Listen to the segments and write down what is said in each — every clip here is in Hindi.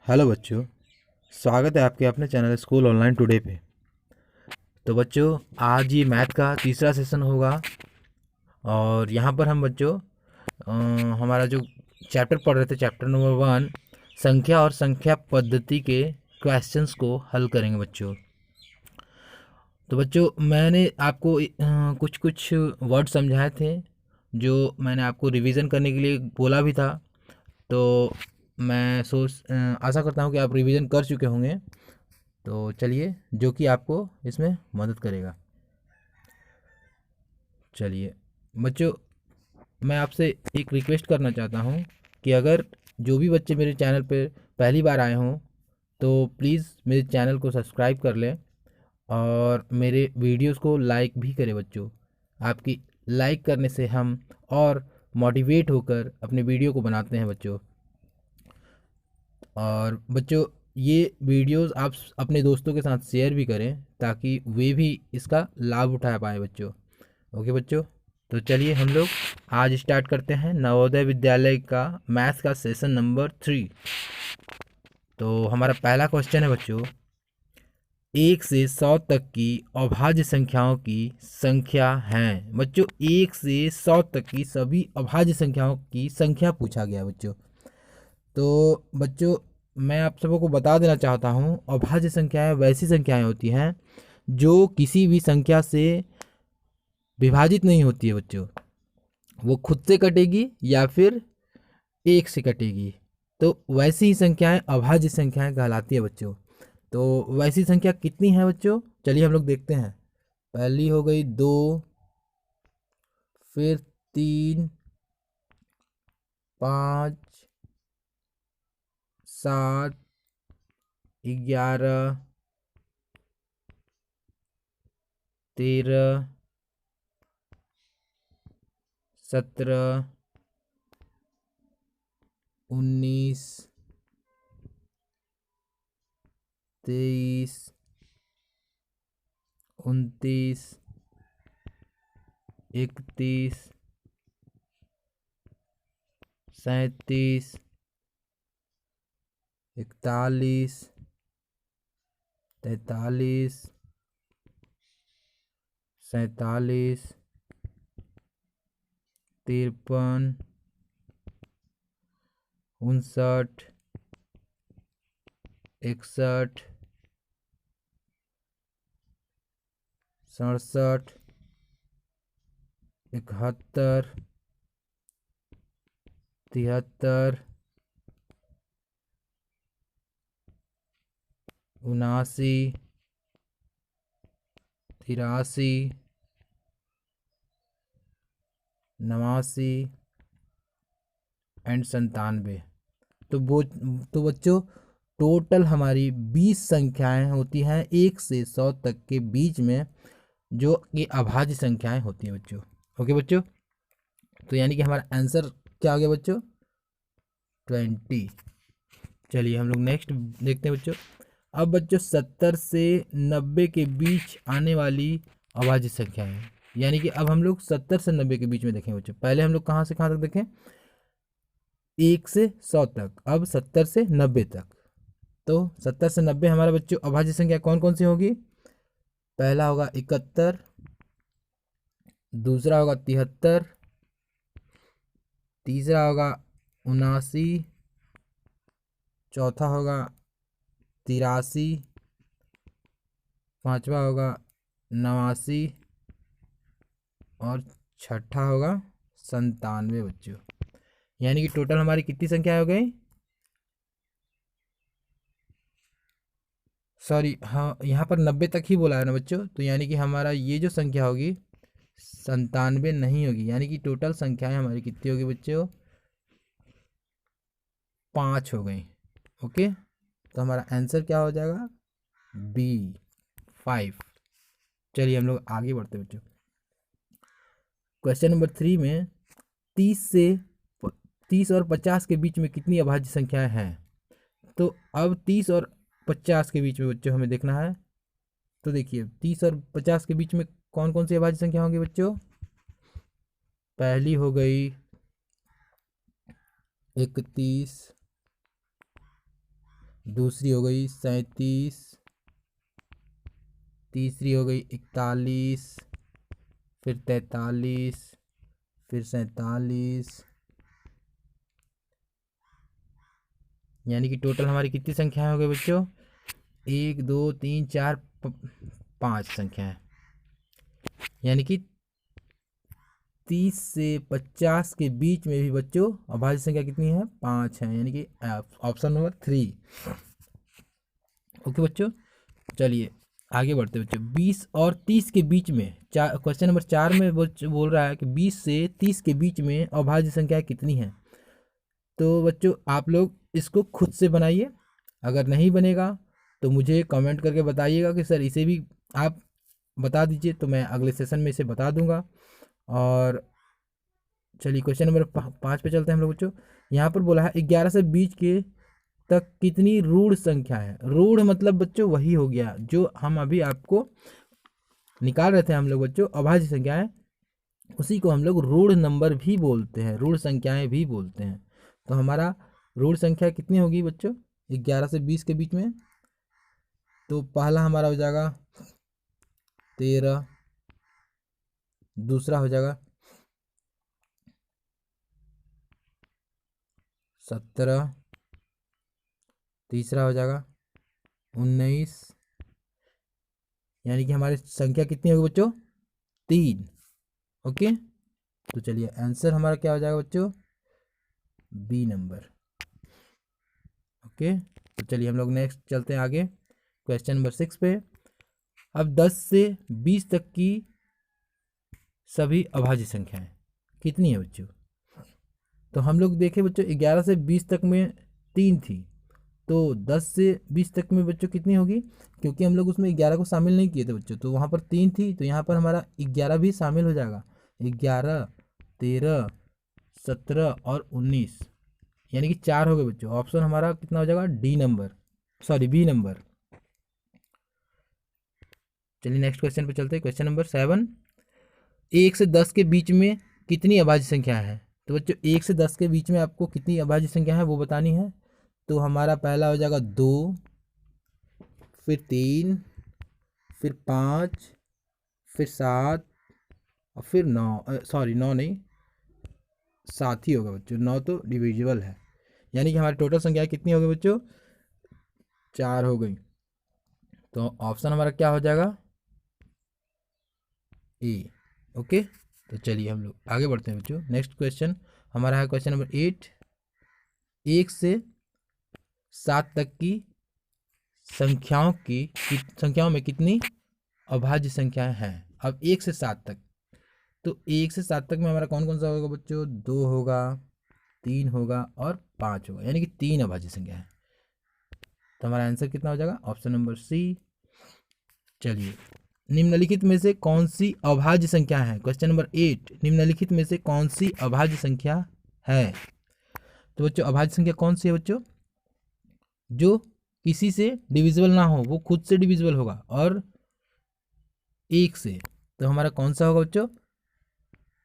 हेलो बच्चों। स्वागत है आपके अपने चैनल स्कूल ऑनलाइन टुडे पे। तो बच्चों, आज ये मैथ का तीसरा सेशन होगा और यहाँ पर हम बच्चों अ, हमारा जो चैप्टर पढ़ रहे थे, चैप्टर नंबर 1, संख्या और संख्या पद्धति के क्वेश्चंस को हल करेंगे बच्चों। तो बच्चों, मैंने आपको कुछ कुछ वर्ड समझाए थे जो मैंने आपको रिवीजन करने के लिए बोला भी था। तो मैं आशा करता हूँ कि आप रिवीजन कर चुके होंगे। तो चलिए, जो कि आपको इसमें मदद करेगा। चलिए बच्चों, मैं आपसे एक रिक्वेस्ट करना चाहता हूँ कि अगर जो भी बच्चे मेरे चैनल पर पहली बार आए हों तो प्लीज़ मेरे चैनल को सब्सक्राइब कर लें और मेरे वीडियोस को लाइक भी करें बच्चों। आपकी लाइक करने से हम और मोटिवेट होकर अपने वीडियो को बनाते हैं बच्चों। और बच्चों, ये वीडियोस आप अपने दोस्तों के साथ शेयर भी करें ताकि वे भी इसका लाभ उठा पाए बच्चों। ओके बच्चों, तो चलिए हम लोग आज स्टार्ट करते हैं नवोदय विद्यालय का मैथ्स का सेशन नंबर 3। तो हमारा पहला क्वेश्चन है बच्चों, 1 से 100 तक की अभाज्य संख्याओं की संख्या हैं। बच्चों, 1 से 100 तक की सभी अभाज्य संख्याओं की संख्या पूछा गया बच्चों। तो बच्चों, मैं आप सबको बता देना चाहता हूँ, अभाज्य संख्याएं वैसी संख्याएं होती हैं जो किसी भी संख्या से विभाजित नहीं होती है बच्चों। वो खुद से कटेगी या फिर एक से कटेगी। तो वैसी ही संख्याएं अभाज्य संख्याएं कहलाती है बच्चों। तो वैसी संख्या कितनी है बच्चों, चलिए हम लोग देखते हैं। पहली हो गई 2, फिर 3, 5, 7, 11, 13, 17, 19, 23, 29, 31, 37, 41, 43, 47, 53, 59, 61, 67, 71, 73, 79, 83, 89 एंड 97। तो वो तो बच्चों, टोटल हमारी 20 संख्याएं होती हैं 1 से 100 तक के बीच में, जो कि अभाज्य संख्याएं होती हैं बच्चों। ओके बच्चों, तो यानी कि हमारा आंसर क्या हो गया बच्चों, 20। चलिए हम लोग नेक्स्ट देखते हैं बच्चों। अब बच्चों, 70 से 90 के बीच आने वाली अभाज्य संख्याएं, यानी कि अब हम लोग 70 से 90 के बीच में देखें बच्चों। पहले हम लोग कहाँ से कहाँ तक देखें, 1 से 100 तक, अब 70 से 90 तक। तो 70 से 90 हमारा बच्चों अभाज्य संख्या कौन कौन सी होगी। पहला होगा 71, दूसरा होगा 73, तीसरा होगा 79, चौथा होगा 83, पांचवा होगा 89 और छठा होगा 97 बच्चों। यानी कि टोटल हमारी कितनी संख्या हो गई, सॉरी, हाँ यहाँ पर 90 तक ही बोला है ना बच्चों। तो यानी कि हमारा ये जो संख्या होगी 97 नहीं होगी, यानी कि टोटल संख्याएं हमारी कितनी होगी बच्चों, 5 हो गई। ओके, तो हमारा आंसर क्या हो जाएगा, बी, 5। चलिए हम लोग आगे बढ़ते हैं बच्चों। क्वेश्चन नंबर 3 में 30 और 50 के बीच में कितनी अभाज्य संख्याएं हैं। तो अब 30 और 50 के बीच में बच्चों हमें देखना है। तो देखिए, 30 और 50 के बीच में कौन कौन सी अभाज्य संख्या होंगी बच्चों। पहली हो गई 31, दूसरी हो गई 37, तीसरी हो गई 41, फिर 43, फिर 47, यानी कि टोटल हमारी कितनी संख्याएं हो गई बच्चों? 1 2 3 4 5 संख्याएं। यानी कि 30 से 50 के बीच में भी बच्चों अभाज्य संख्या कितनी है? 5 है, यानी कि ऑप्शन नंबर 3। ओके बच्चों, चलिए आगे बढ़ते बच्चों। 20 और 30 के बीच में, क्वेश्चन नंबर 4 में बोल रहा है कि 20 से 30 के बीच में अभाज्य संख्या कितनी है। तो बच्चों आप लोग इसको खुद से बनाइए, अगर नहीं बनेगा तो मुझे कमेंट करके बताइएगा कि सर इसे भी आप बता दीजिए, तो मैं अगले सेशन में इसे बता दूंगा। और चलिए क्वेश्चन नंबर 5 पे चलते हैं हम लोग बच्चों। यहाँ पर बोला है 11 से 20 के तक कितनी रूढ़ संख्या है। रूढ़ मतलब बच्चों वही हो गया जो हम अभी आपको निकाल रहे थे हम लोग बच्चों, अभाज्य संख्याएं, उसी को हम लोग रूढ़ नंबर भी बोलते हैं, रूढ़ संख्याएं भी बोलते हैं। तो हमारा रूढ़ संख्या कितनी होगी बच्चों 11 से 20 के बीच में? तो पहला हमारा हो जाएगा 13, दूसरा हो जाएगा 17, तीसरा हो जाएगा 19, यानी कि हमारी संख्या कितनी होगी बच्चों? 3। ओके, तो चलिए आंसर हमारा क्या हो जाएगा बच्चों? B number. ओके, तो चलिए हम लोग नेक्स्ट चलते हैं आगे क्वेश्चन नंबर 6 पे। अब 10 से 20 तक की सभी अभाज्य संख्याएं कितनी है बच्चों? तो हम लोग देखें बच्चों 11 से 20 तक में 3 थी, तो 10 से 20 तक में बच्चों कितनी होगी? क्योंकि हम लोग उसमें 11 को शामिल नहीं किए थे बच्चों, तो वहाँ पर 3 थी, तो यहाँ पर हमारा 11 भी शामिल हो जाएगा। 11, 13, 17 और 19, यानी कि 4 हो गए बच्चों। ऑप्शन हमारा कितना हो जाएगा? D number, sorry B number. चलिए नेक्स्ट क्वेश्चन पे चलते हैं। क्वेश्चन नंबर 7, 1 से 10 के बीच में कितनी अभाज्य संख्या है? तो बच्चों 1 से 10 के बीच में आपको कितनी अभाज्य संख्या है वो बतानी है। तो हमारा पहला हो जाएगा 2, फिर 3, फिर 5, फिर 7 और फिर 9, सॉरी 9 नहीं, 7 ही होगा बच्चों, 9 तो डिविजिबल है। यानी कि हमारी टोटल संख्या कितनी हो गई बच्चों? 4 हो गई। तो ऑप्शन हमारा क्या हो जाएगा? ए। ओके, तो चलिए हम लोग आगे बढ़ते हैं बच्चों। नेक्स्ट क्वेश्चन हमारा है क्वेश्चन नंबर 8, 1 से 7 तक की संख्याओं में कितनी अभाज्य संख्याएं हैं? अब 1 से 7 तक, तो 1 से 7 तक में हमारा कौन कौन सा होगा बच्चों? 2 होगा, 3 होगा और 5 होगा, यानी कि 3 अभाज्य संख्या है। तो हमारा आंसर कितना हो जाएगा? Option number C. चलिए, निम्नलिखित में से कौन सी अभाज्य संख्या है? क्वेश्चन नंबर 8, निम्नलिखित में से कौन सी अभाज्य संख्या है? तो बच्चों अभाज्य संख्या कौन सी है बच्चों? जो किसी से डिविजिबल ना हो, वो खुद से डिविजिबल होगा और 1 से। तो हमारा कौन सा होगा बच्चों?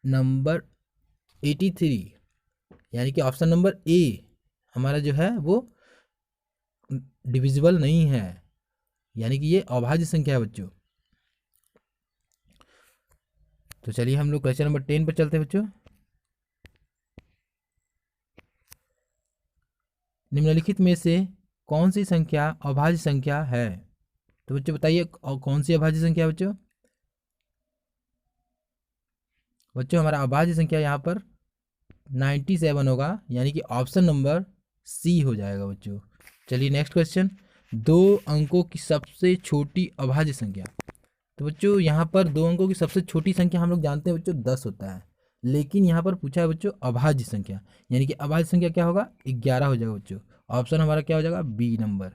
नंबर 83, यानी कि ऑप्शन नंबर ए हमारा जो है वो डिविजिबल नहीं है, यानी कि ये अभाज्य संख्या है बच्चों। तो चलिए हम लोग क्वेश्चन नंबर 10 पर चलते हैं बच्चों। निम्नलिखित में से कौन सी संख्या अभाज्य संख्या है? तो बच्चों बताइए कौन सी अभाज्य संख्या है बच्चों? बच्चों हमारा अभाज्य संख्या यहाँ पर 97 होगा, यानी कि ऑप्शन नंबर सी हो जाएगा बच्चों। चलिए नेक्स्ट क्वेश्चन, 2 अंकों की सबसे छोटी अभाज्य संख्या। तो बच्चों यहाँ पर 2 अंकों की सबसे छोटी संख्या हम लोग जानते हैं बच्चों 10 होता है, लेकिन यहाँ पर पूछा है बच्चों अभाज्य संख्या, यानी कि अभाज्य संख्या क्या होगा? 11 हो जाएगा बच्चों। ऑप्शन हमारा क्या हो जाएगा? B number.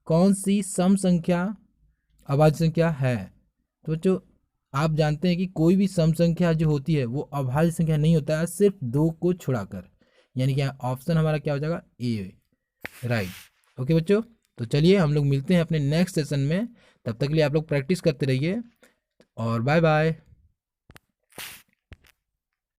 कौन सी सम संख्या अभाज्य संख्या है? तो बच्चों आप जानते हैं कि कोई भी सम संख्या जो होती है वो अभाज्य संख्या नहीं होता है, सिर्फ 2 को छुड़ाकर, यानी कि ऑप्शन हमारा क्या हो जाएगा? ए, राइट। ओके बच्चों, तो चलिए हम लोग मिलते हैं अपने नेक्स्ट सेशन में, तब तक के लिए आप लोग प्रैक्टिस करते रहिए और बाय बाय।